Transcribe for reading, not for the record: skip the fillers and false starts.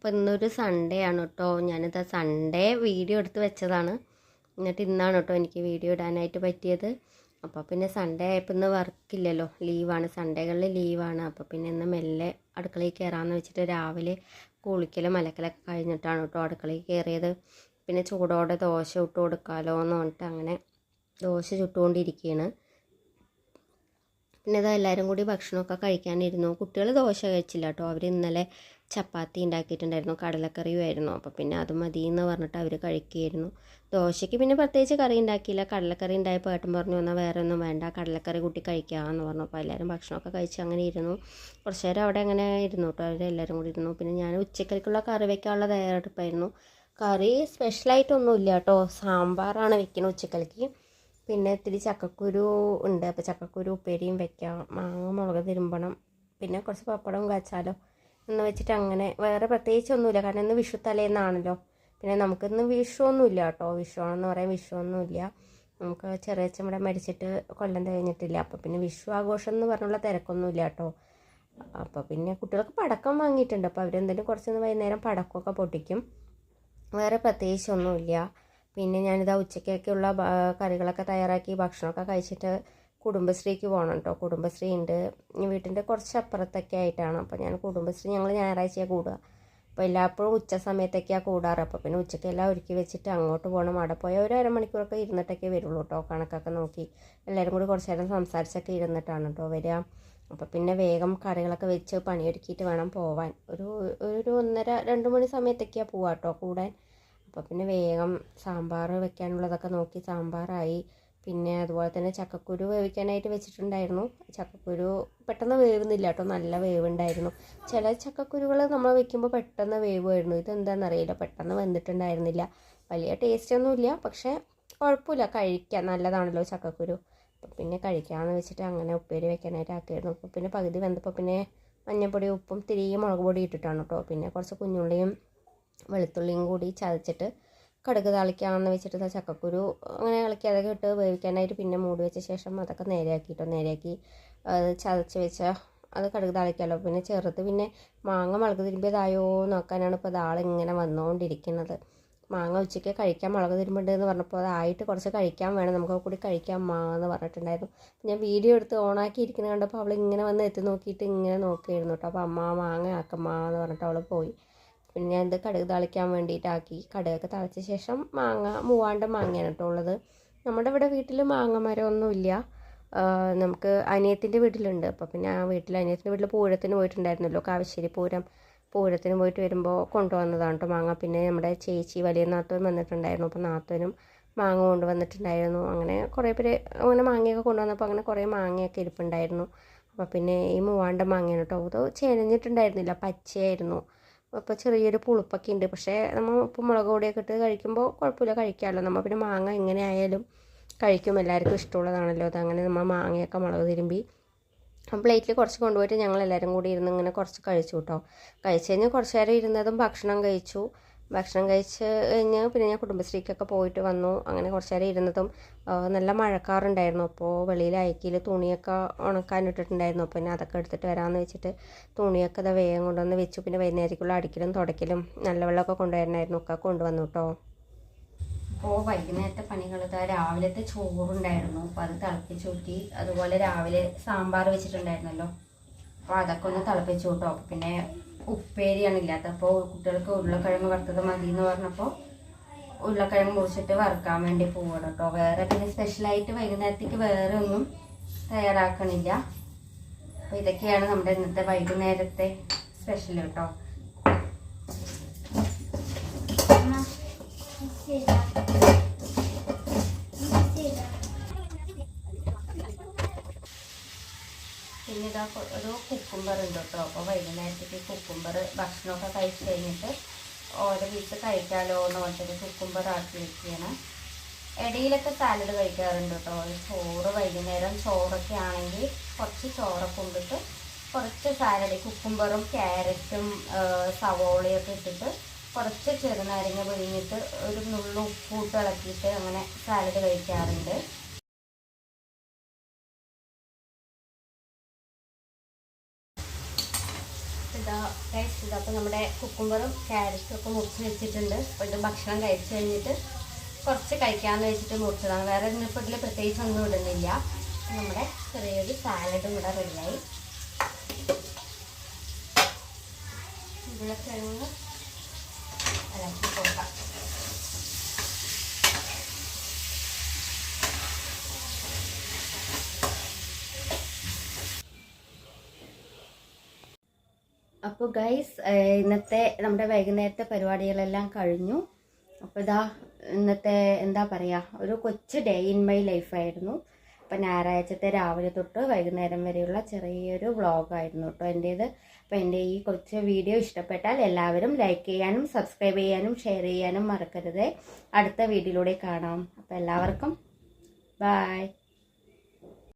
അപ്പോൾ ഇന്നൊരു സൺഡേ ആണ് കേട്ടോ. ഞാനിത് സൺഡേ വീഡിയോ എടുത്ത് വെച്ചതാണ്. എന്നിട്ട് ഇന്നാണ് കേട്ടോ എനിക്ക് വീഡിയോ ഇടാനായിട്ട് പറ്റിയത്. അപ്പോൾ പിന്നെ സൺഡേ ആയപ്പോൾ ഇന്ന് വർക്കില്ലല്ലോ, ലീവാണ്, സൺഡേകളിൽ ലീവാണ്. അപ്പോൾ പിന്നെ ഇന്ന് മെല്ലെ അടുക്കളയിൽ കയറാമെന്ന് വെച്ചിട്ട് രാവിലെ കുളിക്കലും അലക്കലൊക്കെ കഴിഞ്ഞിട്ടാണ് കേട്ടോ അടുക്കളയിൽ കയറിയത്. പിന്നെ ചൂടോടെ ദോശ ഇട്ട് കൊടുക്കാമല്ലോ എന്ന് പറഞ്ഞിട്ട് അങ്ങനെ ദോശ ചുട്ടുകൊണ്ടിരിക്കുകയാണ്. പിന്നെ ഇതാ എല്ലാവരും കൂടി ഭക്ഷണമൊക്കെ കഴിക്കാനിരുന്നു. കുട്ടികൾ ദോശ കഴിച്ചില്ല കേട്ടോ, അവർ ഇന്നലെ ചപ്പാത്തി ഉണ്ടാക്കിയിട്ടുണ്ടായിരുന്നു, കടലക്കറിയുമായിരുന്നു. അപ്പോൾ പിന്നെ അത് മതി എന്ന് പറഞ്ഞിട്ട് അവർ കഴിക്കുകയായിരുന്നു. ദോശയ്ക്ക് പിന്നെ പ്രത്യേകിച്ച് കറി ഉണ്ടാക്കിയില്ല, കടലക്കറി ഉണ്ടായപ്പോൾ ഏട്ടൻ പറഞ്ഞു എന്നാൽ വേറെ ഒന്നും വേണ്ട, കടലക്കറി കൂട്ടി കഴിക്കാമെന്ന് പറഞ്ഞു. അപ്പോൾ എല്ലാവരും ഭക്ഷണമൊക്കെ കഴിച്ച് അങ്ങനെ ഇരുന്നു. കുറച്ച് നേരം അവിടെ അങ്ങനെ ഇരുന്നു കേട്ടോ, അവരെല്ലാവരും കൂടി ഇരുന്നു. പിന്നെ ഞാൻ ഉച്ചക്കലേക്കുള്ള കറി വയ്ക്കാനുള്ള തയ്യാറെടുപ്പായിരുന്നു. കറി സ്പെഷ്യലായിട്ടൊന്നുമില്ല കേട്ടോ, സാമ്പാറാണ് വെക്കുന്നത് ഉച്ചക്കലേക്ക്. പിന്നെ ഇത്തിരി ചക്കക്കുരു ഉണ്ട്, അപ്പോൾ ചക്കക്കുരു ഉപ്പേരിയും വെക്കാം, മാങ്ങ മുളക് തിരുമ്പണം, പിന്നെ കുറച്ച് പപ്പടവും കാച്ചാലോ എന്ന് വെച്ചിട്ട് അങ്ങനെ. വേറെ പ്രത്യേകിച്ചൊന്നുമില്ല, കാരണം ഇന്ന് വിഷു തലേന്നാണല്ലോ. പിന്നെ നമുക്കിന്ന് വിഷുവൊന്നുമില്ല കേട്ടോ, വിഷുവാണെന്ന് പറയാൻ വിഷുവൊന്നുമില്ല. നമുക്ക് ചെറിയച്ഛൻ ഇവിടെ മരിച്ചിട്ട് കൊല്ലം കഴിഞ്ഞിട്ടില്ല. അപ്പോൾ പിന്നെ വിഷു ആഘോഷം എന്ന് പറഞ്ഞുള്ള തിരക്കൊന്നുമില്ല കേട്ടോ. അപ്പോൾ പിന്നെ കുട്ടികൾക്ക് പടക്കം വാങ്ങിയിട്ടുണ്ട്, അപ്പോൾ അവരെന്തെങ്കിലും കുറച്ചൊന്ന് വൈകുന്നേരം പടക്കമൊക്കെ പൊട്ടിക്കും. വേറെ പ്രത്യേകിച്ചൊന്നുമില്ല. പിന്നെ ഞാനിതാ ഉച്ചക്കൊക്കെയുള്ള കറികളൊക്കെ തയ്യാറാക്കി ഭക്ഷണമൊക്കെ കഴിച്ചിട്ട് കുടുംബശ്രീക്ക് പോകണം കേട്ടോ. കുടുംബശ്രീ ഉണ്ട് വീട്ടിൻ്റെ കുറച്ച് അപ്പുറത്തൊക്കെ ആയിട്ടാണ്. അപ്പോൾ ഞാൻ കുടുംബശ്രീ ഞങ്ങൾ ഞായറാഴ്ചയാണ് കൂടുക. അപ്പോൾ എല്ലായ്പ്പോഴും ഉച്ച സമയത്തൊക്കെയാണ് കൂടാറ്. അപ്പോൾ പിന്നെ ഉച്ചയ്ക്കെല്ലാം ഒരുക്കി വെച്ചിട്ട് അങ്ങോട്ട് പോകണം. അവിടെ പോയാൽ ഒരു അരമണിക്കൂറൊക്കെ ഇരുന്നിട്ടൊക്കെ വരുള്ളൂ കേട്ടോ, കണക്കൊക്കെ നോക്കി എല്ലാവരും കൂടി കുറച്ച് നേരം സംസാരിച്ചൊക്കെ ഇരുന്നിട്ടാണ് കേട്ടോ വരിക. അപ്പോൾ പിന്നെ വേഗം കറികളൊക്കെ വെച്ച് പണിയൊരുക്കിയിട്ട് വേണം പോവാൻ. ഒരു 1:30-2 മണി സമയത്തൊക്കെയാണ് പോവാം കേട്ടോ കൂടാൻ. അപ്പോൾ പിന്നെ വേഗം സാമ്പാർ വെക്കാനുള്ളതൊക്കെ നോക്കി സാമ്പാറായി. പിന്നെ അതുപോലെ തന്നെ ചക്കക്കുരു വേവിക്കാനായിട്ട് വെച്ചിട്ടുണ്ടായിരുന്നു. ചക്കക്കുരു പെട്ടെന്ന് വേവുന്നില്ല കേട്ടോ, നല്ല വേവുണ്ടായിരുന്നു. ചില ചക്കക്കുരുകൾ നമ്മൾ വെക്കുമ്പോൾ പെട്ടെന്ന് വേവുമായിരുന്നു, ഇതെന്താണെന്നറിയില്ല, പെട്ടെന്ന് വെന്തിട്ടുണ്ടായിരുന്നില്ല. വലിയ ടേസ്റ്റൊന്നുമില്ല, പക്ഷേ കുഴപ്പമില്ല, കഴിക്കാം, നല്ലതാണല്ലോ ചക്കക്കുരു. അപ്പോൾ പിന്നെ കഴിക്കാമെന്ന് വെച്ചിട്ട് അങ്ങനെ ഉപ്പേരി വെക്കാനായിട്ട് ആക്കിയിരുന്നു. അപ്പോൾ പിന്നെ പകുതി വെന്തപ്പോൾ പിന്നെ മഞ്ഞൾപ്പൊടി ഉപ്പും തിരികെ മുളക് പൊടി ഇട്ടിട്ടാണ് കേട്ടോ. പിന്നെ കുറച്ച് കുഞ്ഞുള്ളിയും വെളുത്തുള്ളിയും കൂടി ചതച്ചിട്ട് കടുക് താളിക്കാമെന്ന് വെച്ചിട്ട് ചക്കക്കുരു അങ്ങനെ ഇളക്കി അതൊക്കെ ഇട്ട് വേവിക്കാനായിട്ട് പിന്നെ മൂടി വെച്ച ശേഷം അതൊക്കെ നേരെയാക്കി ചതച്ച് വെച്ചാൽ അത് കടുക് താളിക്കാമല്ലോ. പിന്നെ ചെറുത് പിന്നെ മാങ്ങ മുളക് തിരുമ്പിയതായോ നോക്കാനാണ് ഇപ്പോൾ ഇങ്ങനെ വന്നുകൊണ്ടിരിക്കുന്നത്. മാങ്ങ ഉച്ചയ്ക്ക് കഴിക്കാൻ മുളക് തിരുമ്പുണ്ടെന്ന് പറഞ്ഞപ്പോൾ അതായിട്ട് കുറച്ച് കഴിക്കാൻ വേണം, നമുക്ക് കൂടി കഴിക്കാൻ എന്ന് പറഞ്ഞിട്ടുണ്ടായിരുന്നു. ഞാൻ വീഡിയോ എടുത്ത് ഓണാക്കി ഇരിക്കുന്നത് കണ്ടപ്പോൾ അവൾ ഇങ്ങനെ വന്ന് എത്തി നോക്കിയിട്ട് ഇങ്ങനെ നോക്കിയിരുന്നു കേട്ടോ. അപ്പോൾ അമ്മ മാങ്ങ ആക്കമ്മ എന്ന് പറഞ്ഞിട്ട് അവൾ പോയി. പിന്നെ ഞാൻ ഇത് കടുക് താളിക്കാൻ വേണ്ടിയിട്ടാക്കി. കടുകൊക്കെ തളിച്ച ശേഷം മൂവാണ്ട മാങ്ങയാണ് കേട്ടോ ഉള്ളത്. നമ്മുടെ ഇവിടെ വീട്ടിൽ മാങ്ങ മരമൊന്നുമില്ല, നമുക്ക് അനിയത്തിൻ്റെ വീട്ടിലുണ്ട്. അപ്പോൾ പിന്നെ ആ അനിയത്തിൻ്റെ വീട്ടിൽ പൂരത്തിന് പോയിട്ടുണ്ടായിരുന്നല്ലോ, കാവശ്ശേരി പൂരത്തിന് പോയിട്ട് വരുമ്പോൾ കൊണ്ടുവന്നതാണ് കേട്ടോ മാങ്ങ. പിന്നെ നമ്മുടെ ചേച്ചി വലിയ നാത്തൂൻ വന്നിട്ടുണ്ടായിരുന്നു, അപ്പോൾ നാത്തൂനും മാങ്ങ കൊണ്ടുവന്നിട്ടുണ്ടായിരുന്നു. അങ്ങനെ കുറേ പേര് അങ്ങനെ മാങ്ങയൊക്കെ കൊണ്ടുവന്നപ്പോൾ അങ്ങനെ കുറേ മാങ്ങയൊക്കെ ഇരിപ്പുണ്ടായിരുന്നു. അപ്പോൾ പിന്നെ ഈ മൂവാണ്ട മാങ്ങയാണ് കേട്ടോ, അത് ചെനഞ്ഞിട്ടുണ്ടായിരുന്നില്ല, പച്ചയായിരുന്നു. അപ്പോൾ ചെറിയൊരു പുളിപ്പൊക്കെ ഉണ്ട്, പക്ഷേ നമ്മൾ ഉപ്പും മുളക് പൊടിയൊക്കെ ഇട്ട് കഴിക്കുമ്പോൾ കുഴപ്പമില്ല, കഴിക്കാമല്ലോ. നമ്മൾ പിന്നെ മാങ്ങ എങ്ങനെ ആയാലും കഴിക്കും, എല്ലാവർക്കും ഇഷ്ടമുള്ളതാണല്ലോ അത്. അങ്ങനെ നമ്മൾ മാങ്ങയൊക്കെ മുളക് തിരുമ്പി പ്ലേറ്റിൽ കുറച്ച് കൊണ്ടുപോയിട്ട് ഞങ്ങൾ എല്ലാവരും കൂടി ഇരുന്ന് ഇങ്ങനെ കുറച്ച് കഴിച്ചു കേട്ടോ. കഴിച്ച് കഴിഞ്ഞ് കുറച്ച് നേരം ഇരുന്നതും ഭക്ഷണം കഴിച്ച് കഴിഞ്ഞ് പിന്നെ ഞാൻ കുടുംബശ്രീക്കൊക്കെ പോയിട്ട് വന്നു. അങ്ങനെ കുറച്ച് നേരം ഇരുന്നതും നല്ല മഴക്കാറുണ്ടായിരുന്നു. അപ്പോൾ വെളിയിൽ അയക്കിൽ തുണിയൊക്കെ ഉണക്കാനിട്ടിട്ടുണ്ടായിരുന്നു. അപ്പോൾ പിന്നെ അതൊക്കെ എടുത്തിട്ട് വരാമെന്ന് വെച്ചിട്ട് തുണിയൊക്കെ അത് വേഗം കൊണ്ടുവന്ന് വെച്ചു. പിന്നെ വൈകുന്നേരത്തേക്കുള്ള അടിക്കലും തുടയ്ക്കലും നല്ല വെള്ളമൊക്കെ കൊണ്ടുവരണമായിരുന്നു, ഒക്കെ കൊണ്ടുവന്നു കേട്ടോ. അപ്പോൾ വൈകുന്നേരത്തെ പണികൾ രാവിലത്തെ ചോറുണ്ടായിരുന്നു, അപ്പോൾ അത് തിളപ്പിച്ച് ഊറ്റി. അതുപോലെ രാവിലെ സാമ്പാർ വെച്ചിട്ടുണ്ടായിരുന്നല്ലോ, അപ്പോൾ അതൊക്കെ ഒന്ന് തിളപ്പിച്ചു കേട്ടോ. അപ്പോൾ പിന്നെ ഉപ്പേരിയാണ് ഇല്ലാത്ത, അപ്പോൾ കുട്ടികൾക്ക് ഉരുളക്കിഴങ്ങ് വറുത്തത് മതി എന്ന് പറഞ്ഞപ്പോൾ ഉരുളക്കിഴങ്ങ് മുറിച്ചിട്ട് വറുക്കാൻ വേണ്ടി പോവുകയാണ് കേട്ടോ. വേറെ പിന്നെ സ്പെഷ്യലായിട്ട് വൈകുന്നേരത്തേക്ക് വേറെ ഒന്നും തയ്യാറാക്കണില്ല. അപ്പോൾ ഇതൊക്കെയാണ് നമ്മുടെ ഇന്നത്തെ വൈകുന്നേരത്തെ സ്പെഷ്യൽ കേട്ടോ. പിന്നെ ഇതാ ഒരു കുക്കുംബർ ഉണ്ട് കേട്ടോ. അപ്പോൾ വൈകുന്നേരത്തേക്ക് കുക്കുംബർ ഭക്ഷണമൊക്കെ കഴിച്ച് കഴിഞ്ഞിട്ട് ഓരോ പീസ് കഴിക്കാമല്ലോ എന്ന് പറഞ്ഞിട്ട് കുക്കുംബർ ആക്കി വെക്കുകയാണ്. ഇടയിലൊക്കെ സാലഡ് കഴിക്കാറുണ്ട് കേട്ടോ. ചോറ് വൈകുന്നേരം ചോറൊക്കെ ആണെങ്കിൽ കുറച്ച് ചോറൊക്കെ കൊണ്ടിട്ട് കുറച്ച് സാലഡ് കുക്കുംബറും ക്യാരറ്റും സവോളയൊക്കെ ഇട്ടിട്ട് കുറച്ച് ചെറുനാരങ്ങ പിഴിഞ്ഞിട്ട് ഒരു നുള്ളു ഉപ്പൂട്ട് ഇളക്കിയിട്ട് അങ്ങനെ സാലഡ് കഴിക്കാറുണ്ട്. ഇതാ അപ്പോൾ നമ്മുടെ കുക്കുംബറും ക്യാരറ്റും ഒക്കെ മുറിച്ച് വെച്ചിട്ടുണ്ട്. അപ്പോൾ ഇത് ഭക്ഷണം കഴിച്ച് കഴിഞ്ഞിട്ട് കുറച്ച് കഴിക്കാമെന്ന് വെച്ചിട്ട് മുറിച്ചതാണ്. വേറെ ഇപ്പോൾ ഇതിൽ പ്രത്യേകിച്ച് ഒന്നും ഇടുന്നില്ല. നമ്മുടെ ചെറിയൊരു സാലഡും ഇവിടെ റെഡിയായി. ഉരുളക്കിഴങ്ങ് ഇളക്കി കൊടുക്കാം. അപ്പോൾ ഗൈസ്, ഇന്നത്തെ നമ്മുടെ വൈകുന്നേരത്തെ പരിപാടികളെല്ലാം കഴിഞ്ഞു. അപ്പോൾ ഇതാ ഇന്നത്തെ എന്താ പറയുക, ഒരു കൊച്ചു ഡേ ഇൻ മൈ ലൈഫായിരുന്നു. അപ്പോൾ ഞായറാഴ്ചത്തെ രാവിലെ തൊട്ട് വൈകുന്നേരം വരെയുള്ള ചെറിയൊരു വ്ളോഗായിരുന്നു കേട്ടോ എൻ്റേത്. അപ്പോൾ എൻ്റെ ഈ കൊച്ചു വീഡിയോ ഇഷ്ടപ്പെട്ടാൽ എല്ലാവരും ലൈക്ക് ചെയ്യാനും സബ്സ്ക്രൈബ് ചെയ്യാനും ഷെയർ ചെയ്യാനും മറക്കരുത്. അടുത്ത വീഡിയോയിലൂടെ കാണാം. അപ്പോൾ എല്ലാവർക്കും ബൈ.